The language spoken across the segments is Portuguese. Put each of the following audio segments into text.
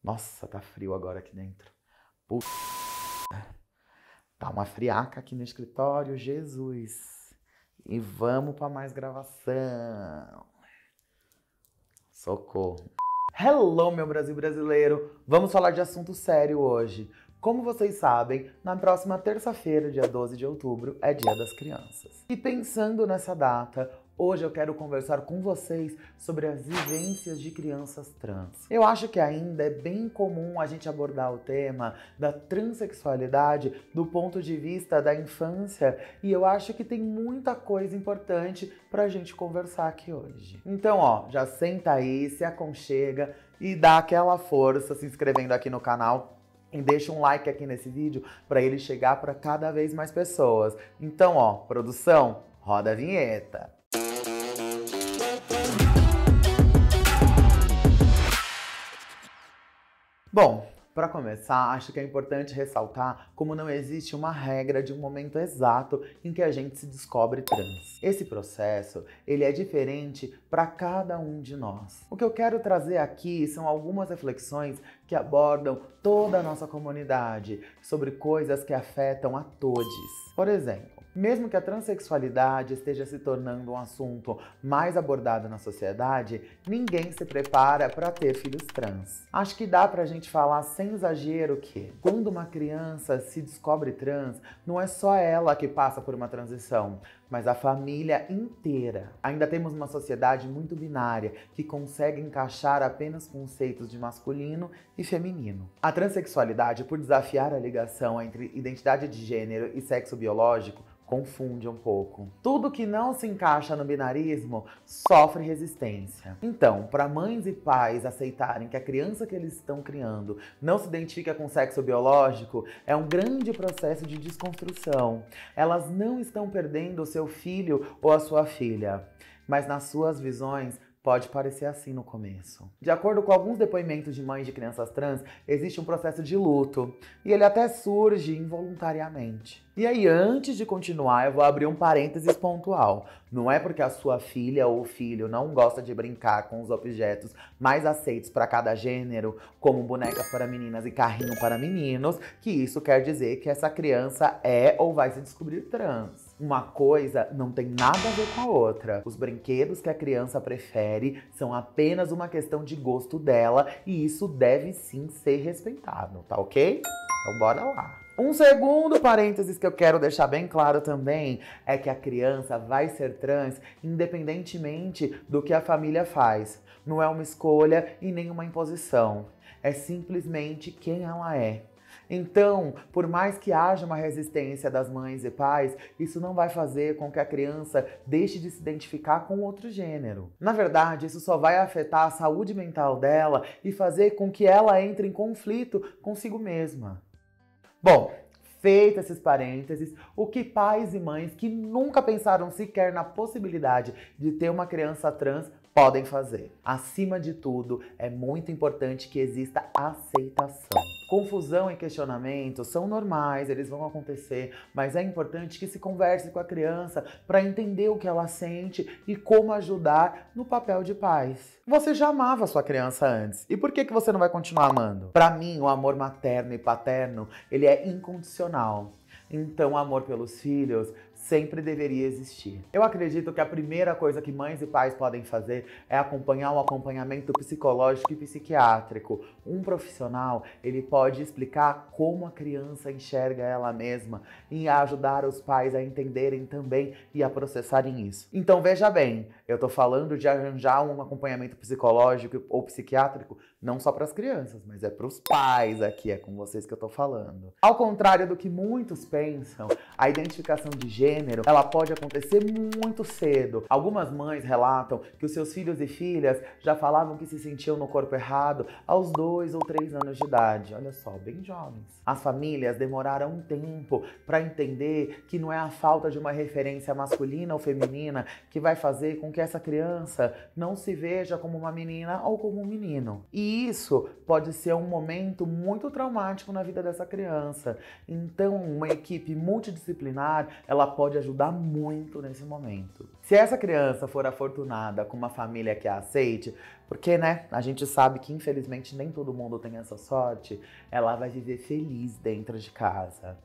Nossa, tá frio agora aqui dentro. Puta. Tá uma friaca aqui no escritório, Jesus. E vamos pra mais gravação. Socorro. Hello, meu Brasil brasileiro. Vamos falar de assunto sério hoje. Como vocês sabem, na próxima terça-feira, dia 12 de outubro, é Dia das Crianças. E pensando nessa data, hoje eu quero conversar com vocês sobre as vivências de crianças trans. Eu acho que ainda é bem comum a gente abordar o tema da transexualidade do ponto de vista da infância, e eu acho que tem muita coisa importante pra gente conversar aqui hoje. Então, ó, já senta aí, se aconchega e dá aquela força se inscrevendo aqui no canal. E deixa um like aqui nesse vídeo para ele chegar para cada vez mais pessoas. Então, ó, produção, roda a vinheta. Bom, para começar, acho que é importante ressaltar como não existe uma regra de um momento exato em que a gente se descobre trans. Esse processo, ele é diferente para cada um de nós. O que eu quero trazer aqui são algumas reflexões que abordam toda a nossa comunidade sobre coisas que afetam a todos. Por exemplo, mesmo que a transexualidade esteja se tornando um assunto mais abordado na sociedade, ninguém se prepara para ter filhos trans. Acho que dá pra gente falar sem exagero que, quando uma criança se descobre trans, não é só ela que passa por uma transição, mas a família inteira. Ainda temos uma sociedade muito binária, que consegue encaixar apenas conceitos de masculino e feminino. A transexualidade, por desafiar a ligação entre identidade de gênero e sexo biológico, confunde um pouco. Tudo que não se encaixa no binarismo sofre resistência. Então, para mães e pais aceitarem que a criança que eles estão criando não se identifica com sexo biológico, é um grande processo de desconstrução. Elas não estão perdendo o seu filho ou a sua filha, mas nas suas visões pode parecer assim no começo. De acordo com alguns depoimentos de mães de crianças trans, existe um processo de luto, e ele até surge involuntariamente. E aí, antes de continuar, eu vou abrir um parênteses pontual. Não é porque a sua filha ou filho não gosta de brincar com os objetos mais aceitos para cada gênero, como bonecas para meninas e carrinho para meninos, que isso quer dizer que essa criança é ou vai se descobrir trans. Uma coisa não tem nada a ver com a outra. Os brinquedos que a criança prefere são apenas uma questão de gosto dela e isso deve sim ser respeitado, tá ok? Então bora lá. Um segundo parênteses que eu quero deixar bem claro também é que a criança vai ser trans independentemente do que a família faz. Não é uma escolha e nem uma imposição. É simplesmente quem ela é. Então, por mais que haja uma resistência das mães e pais, isso não vai fazer com que a criança deixe de se identificar com outro gênero. Na verdade, isso só vai afetar a saúde mental dela e fazer com que ela entre em conflito consigo mesma. Bom, feito esses parênteses, o que pais e mães que nunca pensaram sequer na possibilidade de ter uma criança trans podem fazer? Acima de tudo, é muito importante que exista aceitação. Confusão e questionamento são normais, eles vão acontecer, mas é importante que se converse com a criança para entender o que ela sente e como ajudar no papel de pais. Você já amava sua criança antes, e por que você não vai continuar amando? Para mim, o amor materno e paterno, ele é incondicional. Então, o amor pelos filhos sempre deveria existir. Eu acredito que a primeira coisa que mães e pais podem fazer é acompanhar um acompanhamento psicológico e psiquiátrico. Um profissional, ele pode explicar como a criança enxerga ela mesma e ajudar os pais a entenderem também e a processarem isso. Então veja bem, eu tô falando de arranjar um acompanhamento psicológico ou psiquiátrico não só para as crianças, mas é para os pais aqui, é com vocês que eu tô falando. Ao contrário do que muitos pensam, a identificação de gênero, ela pode acontecer muito cedo. Algumas mães relatam que os seus filhos e filhas já falavam que se sentiam no corpo errado aos 2 ou 3 anos de idade. Olha só, bem jovens. As famílias demoraram um tempo para entender que não é a falta de uma referência masculina ou feminina que vai fazer com que essa criança não se veja como uma menina ou como um menino. E isso pode ser um momento muito traumático na vida dessa criança. Então, uma equipe multidisciplinar, ela pode pode ajudar muito nesse momento. Se essa criança for afortunada com uma família que a aceite, porque, né, a gente sabe que infelizmente nem todo mundo tem essa sorte, ela vai viver feliz dentro de casa.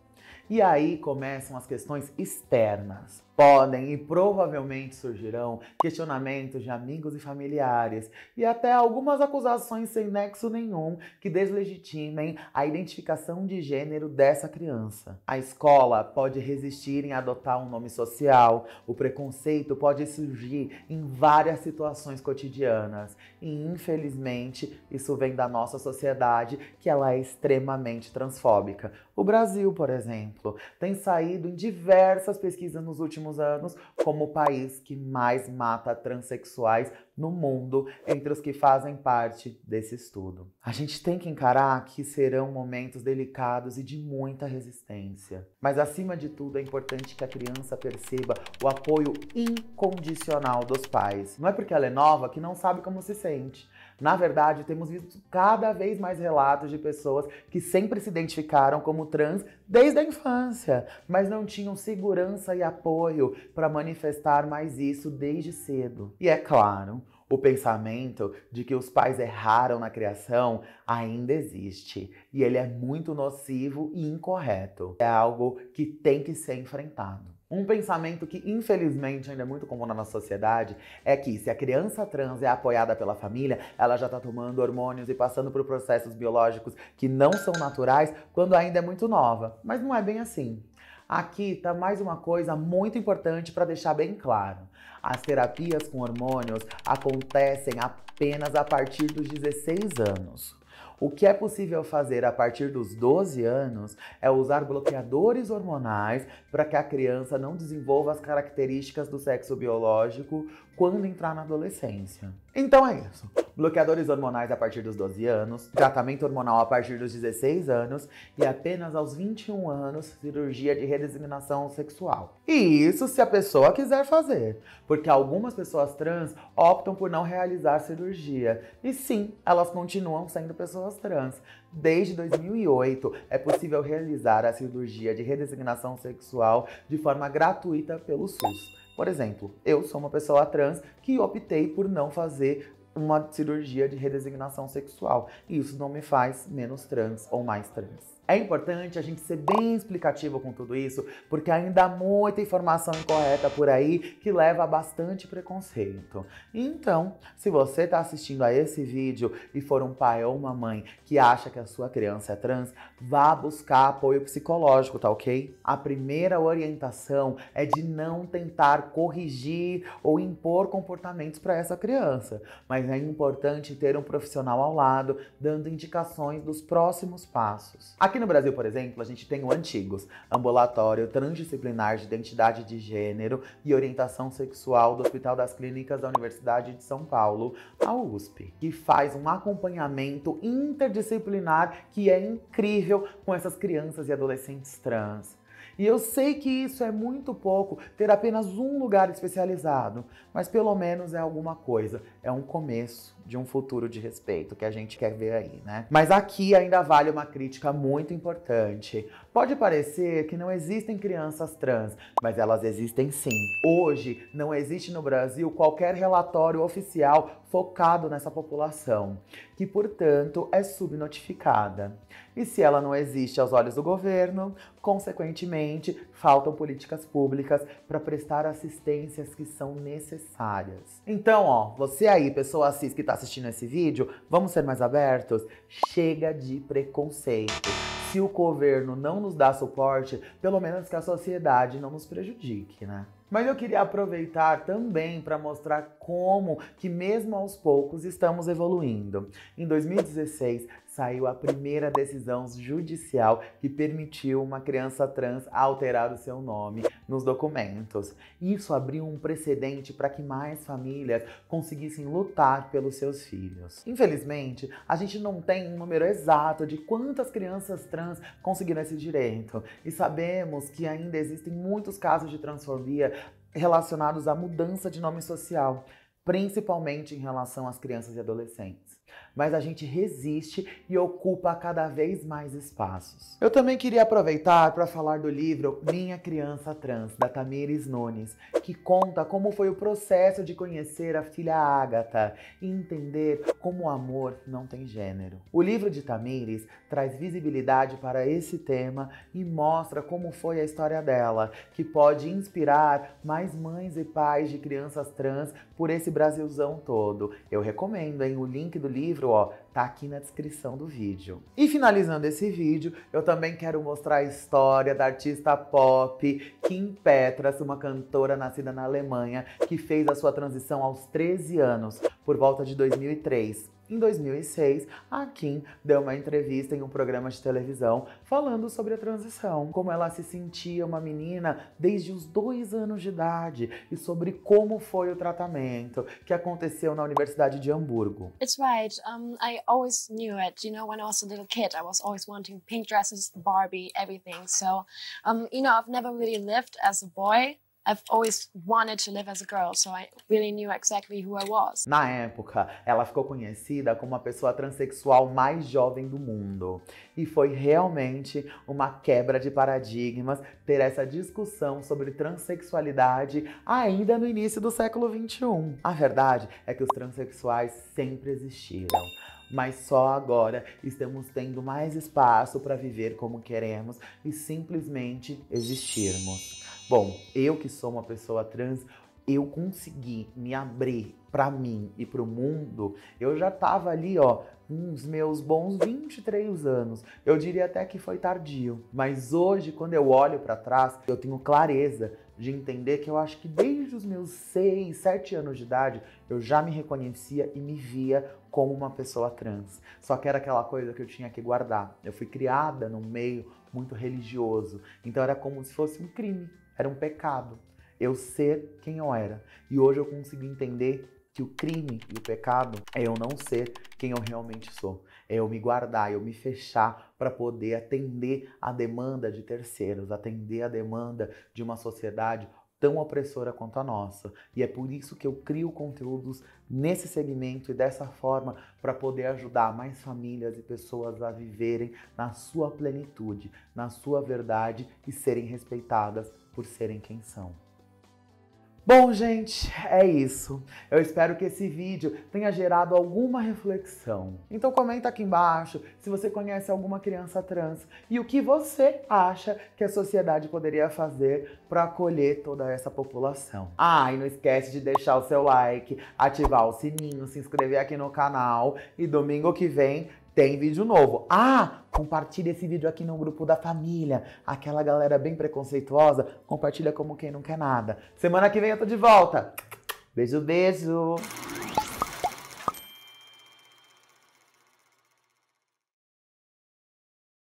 E aí começam as questões externas. Podem e provavelmente surgirão questionamentos de amigos e familiares e até algumas acusações sem nexo nenhum que deslegitimem a identificação de gênero dessa criança. A escola pode resistir em adotar um nome social, o preconceito pode surgir em várias situações cotidianas e infelizmente isso vem da nossa sociedade, que ela é extremamente transfóbica. O Brasil, por exemplo, tem saído em diversas pesquisas nos últimos anos como o país que mais mata transexuais no mundo, entre os que fazem parte desse estudo. A gente tem que encarar que serão momentos delicados e de muita resistência. Mas acima de tudo é importante que a criança perceba o apoio incondicional dos pais. Não é porque ela é nova que não sabe como se sente. Na verdade, temos visto cada vez mais relatos de pessoas que sempre se identificaram como trans desde a infância, mas não tinham segurança e apoio para manifestar mais isso desde cedo. E é claro, o pensamento de que os pais erraram na criação ainda existe, e ele é muito nocivo e incorreto. É algo que tem que ser enfrentado. Um pensamento que infelizmente ainda é muito comum na nossa sociedade é que se a criança trans é apoiada pela família, ela já está tomando hormônios e passando por processos biológicos que não são naturais quando ainda é muito nova. Mas não é bem assim. Aqui está mais uma coisa muito importante para deixar bem claro. As terapias com hormônios acontecem apenas a partir dos 16 anos. O que é possível fazer a partir dos 12 anos é usar bloqueadores hormonais para que a criança não desenvolva as características do sexo biológico quando entrar na adolescência. Então é isso. Bloqueadores hormonais a partir dos 12 anos, tratamento hormonal a partir dos 16 anos e apenas aos 21 anos, cirurgia de redesignação sexual. E isso se a pessoa quiser fazer, porque algumas pessoas trans optam por não realizar cirurgia. E sim, elas continuam sendo pessoas trans. Desde 2008, é possível realizar a cirurgia de redesignação sexual de forma gratuita pelo SUS. Por exemplo, eu sou uma pessoa trans que optei por não fazer uma cirurgia de redesignação sexual. E isso não me faz menos trans ou mais trans. É importante a gente ser bem explicativo com tudo isso, porque ainda há muita informação incorreta por aí que leva a bastante preconceito. Então, se você está assistindo a esse vídeo e for um pai ou uma mãe que acha que a sua criança é trans, vá buscar apoio psicológico, tá ok? A primeira orientação é de não tentar corrigir ou impor comportamentos para essa criança, mas é importante ter um profissional ao lado, dando indicações dos próximos passos. Aqui no Brasil, por exemplo, a gente tem o Antigos, Ambulatório Transdisciplinar de Identidade de Gênero e Orientação Sexual do Hospital das Clínicas da Universidade de São Paulo, a USP, que faz um acompanhamento interdisciplinar que é incrível com essas crianças e adolescentes trans. E eu sei que isso é muito pouco, ter apenas um lugar especializado, mas pelo menos é alguma coisa, é um começo de um futuro de respeito que a gente quer ver aí, né? Mas aqui ainda vale uma crítica muito importante. Pode parecer que não existem crianças trans, mas elas existem sim. Hoje, não existe no Brasil qualquer relatório oficial focado nessa população, que, portanto, é subnotificada. E se ela não existe aos olhos do governo, consequentemente, faltam políticas públicas para prestar assistências que são necessárias. Então, ó, você aí, pessoa cis que está assistindo esse vídeo, vamos ser mais abertos? Chega de preconceito. Se o governo não nos dá suporte, pelo menos que a sociedade não nos prejudique, né? Mas eu queria aproveitar também para mostrar como que mesmo aos poucos estamos evoluindo. Em 2016, saiu a primeira decisão judicial que permitiu uma criança trans alterar o seu nome nos documentos. Isso abriu um precedente para que mais famílias conseguissem lutar pelos seus filhos. Infelizmente, a gente não tem um número exato de quantas crianças trans conseguiram esse direito. E sabemos que ainda existem muitos casos de transfobia relacionados à mudança de nome social, principalmente em relação às crianças e adolescentes. mas a gente resiste e ocupa cada vez mais espaços. Eu também queria aproveitar para falar do livro Minha Criança Trans, da Tamires Nunes, que conta como foi o processo de conhecer a filha Ágata e entender como o amor não tem gênero. O livro de Tamires traz visibilidade para esse tema e mostra como foi a história dela, que pode inspirar mais mães e pais de crianças trans por esse Brasilzão todo. Eu recomendo, hein? O link do livro, ó, tá aqui na descrição do vídeo. E finalizando esse vídeo, eu também quero mostrar a história da artista pop Kim Petras, uma cantora nascida na Alemanha, que fez a sua transição aos 13 anos, por volta de 2003. Em 2006, a Kim deu uma entrevista em um programa de televisão falando sobre a transição, como ela se sentia uma menina desde os 2 anos de idade e sobre como foi o tratamento que aconteceu na Universidade de Hamburgo. It's right. I always knew it. You know, when I was a little kid, I was always wanting pink dresses, Barbie, everything. So, you know, I've never really lived as a boy. I've always wanted to live as a girl, so I really knew exactly who I was. Na época, ela ficou conhecida como a pessoa transexual mais jovem do mundo. E foi realmente uma quebra de paradigmas ter essa discussão sobre transexualidade ainda no início do século XXI. A verdade é que os transexuais sempre existiram. Mas só agora estamos tendo mais espaço para viver como queremos e simplesmente existirmos. Bom, eu que sou uma pessoa trans, eu consegui me abrir para mim e para o mundo. Eu já tava ali, ó, uns meus bons 23 anos. Eu diria até que foi tardio. Mas hoje, quando eu olho para trás, eu tenho clareza de entender que eu acho que desde os meus 6, 7 anos de idade, eu já me reconhecia e me via como uma pessoa trans. Só que era aquela coisa que eu tinha que guardar. Eu fui criada num meio muito religioso, então era como se fosse um crime, era um pecado eu ser quem eu era. E hoje eu consigo entender que o crime e o pecado é eu não ser quem eu realmente sou. É eu me guardar, eu me fechar para poder atender a demanda de terceiros, atender a demanda de uma sociedade tão opressora quanto a nossa. E é por isso que eu crio conteúdos nesse segmento e dessa forma para poder ajudar mais famílias e pessoas a viverem na sua plenitude, na sua verdade e serem respeitadas por serem quem são. Bom, gente, é isso. Eu espero que esse vídeo tenha gerado alguma reflexão. Então comenta aqui embaixo se você conhece alguma criança trans e o que você acha que a sociedade poderia fazer para acolher toda essa população. Ah, e não esquece de deixar o seu like, ativar o sininho, se inscrever aqui no canal e domingo que vem tem vídeo novo. Ah, compartilha esse vídeo aqui no grupo da família. Aquela galera bem preconceituosa, compartilha como quem não quer nada. Semana que vem eu tô de volta. Beijo, beijo.